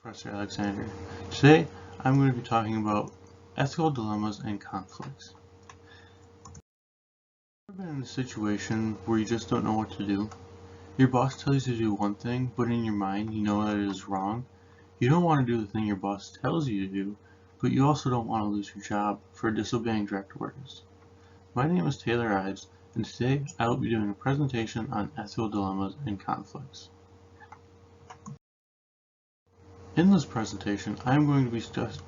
Professor Alexander. Today, I'm going to be talking about ethical dilemmas and conflicts. Have you ever been in a situation where you just don't know what to do? Your boss tells you to do one thing, but in your mind you know that it is wrong. You don't want to do the thing your boss tells you to do, but you also don't want to lose your job for disobeying direct orders. My name is Taylor Ives, and today I will be doing a presentation on ethical dilemmas and conflicts. In this presentation, I am going to be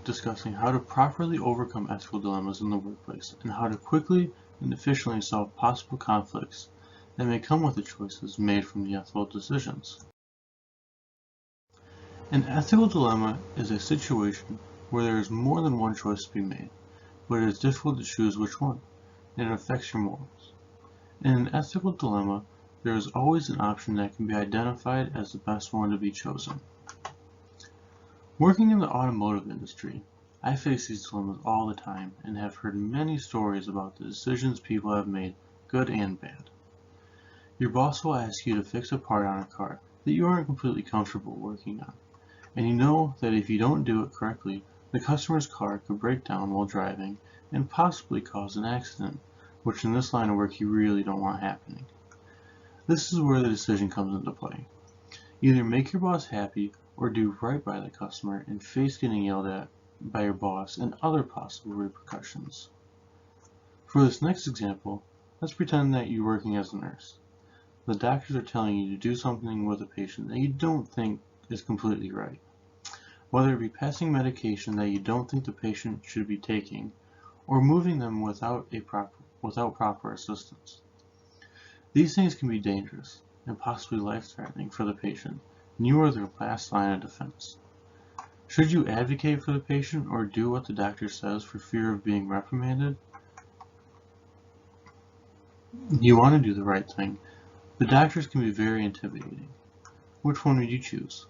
discussing how to properly overcome ethical dilemmas in the workplace and how to quickly and efficiently solve possible conflicts that may come with the choices made from the ethical decisions. An ethical dilemma is a situation where there is more than one choice to be made, but it is difficult to choose which one, and it affects your morals. In an ethical dilemma, there is always an option that can be identified as the best one to be chosen. Working in the automotive industry, I face these dilemmas all the time and have heard many stories about the decisions people have made, good and bad. Your boss will ask you to fix a part on a car that you aren't completely comfortable working on, and you know that if you don't do it correctly, the customer's car could break down while driving and possibly cause an accident, which in this line of work you really don't want happening. This is where the decision comes into play. Either make your boss happy or do right by the customer and face getting yelled at by your boss and other possible repercussions. For this next example, let's pretend that you're working as a nurse. The doctors are telling you to do something with a patient that you don't think is completely right, whether it be passing medication that you don't think the patient should be taking or moving them without proper assistance. These things can be dangerous and possibly life-threatening for the patient, and you are their last line of defense. Should you advocate for the patient or do what the doctor says for fear of being reprimanded? You want to do the right thing, but doctors can be very intimidating. Which one would you choose?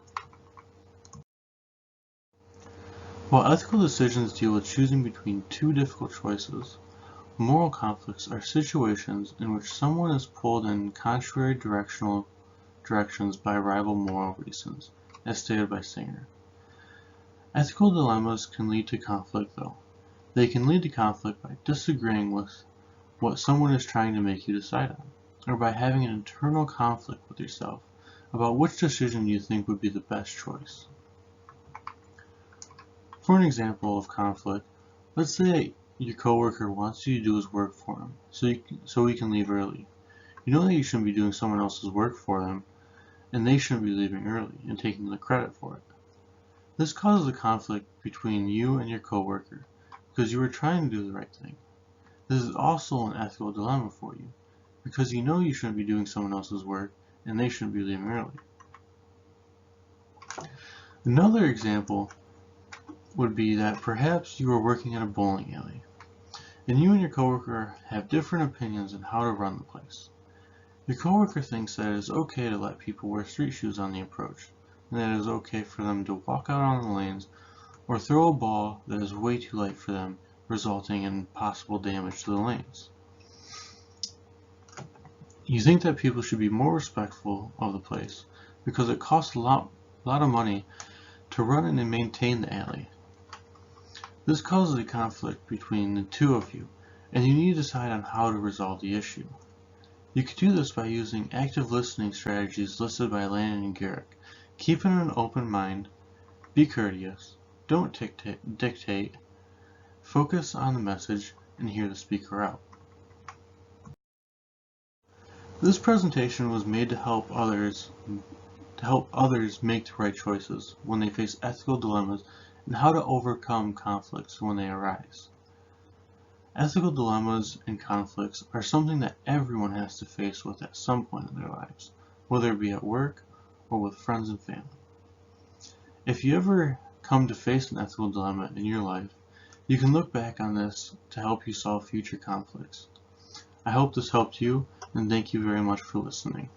While ethical decisions deal with choosing between two difficult choices, moral conflicts are situations in which someone is pulled in contrary directions by rival moral reasons, as stated by Singer. Ethical dilemmas can lead to conflict, though. They can lead to conflict by disagreeing with what someone is trying to make you decide on, or by having an internal conflict with yourself about which decision you think would be the best choice. For an example of conflict, let's say your coworker wants you to do his work for him, so he can leave early. You know that you shouldn't be doing someone else's work for them, and they shouldn't be leaving early and taking the credit for it. This causes a conflict between you and your coworker because you are trying to do the right thing. This is also an ethical dilemma for you because you know you shouldn't be doing someone else's work and they shouldn't be leaving early. Another example would be that perhaps you are working at a bowling alley and you and your coworker have different opinions on how to run the place. Your coworker thinks that it is okay to let people wear street shoes on the approach, and that it is okay for them to walk out on the lanes or throw a ball that is way too light for them, resulting in possible damage to the lanes. You think that people should be more respectful of the place because it costs a lot of money to run and maintain the alley. This causes a conflict between the two of you, and you need to decide on how to resolve the issue. You could do this by using active listening strategies listed by Landon and Garrick. Keep an open mind, be courteous, don't dictate, focus on the message, and hear the speaker out. This presentation was made to help others make the right choices when they face ethical dilemmas and how to overcome conflicts when they arise. Ethical dilemmas and conflicts are something that everyone has to face with at some point in their lives, whether it be at work or with friends and family. If you ever come to face an ethical dilemma in your life, you can look back on this to help you solve future conflicts. I hope this helped you, and thank you very much for listening.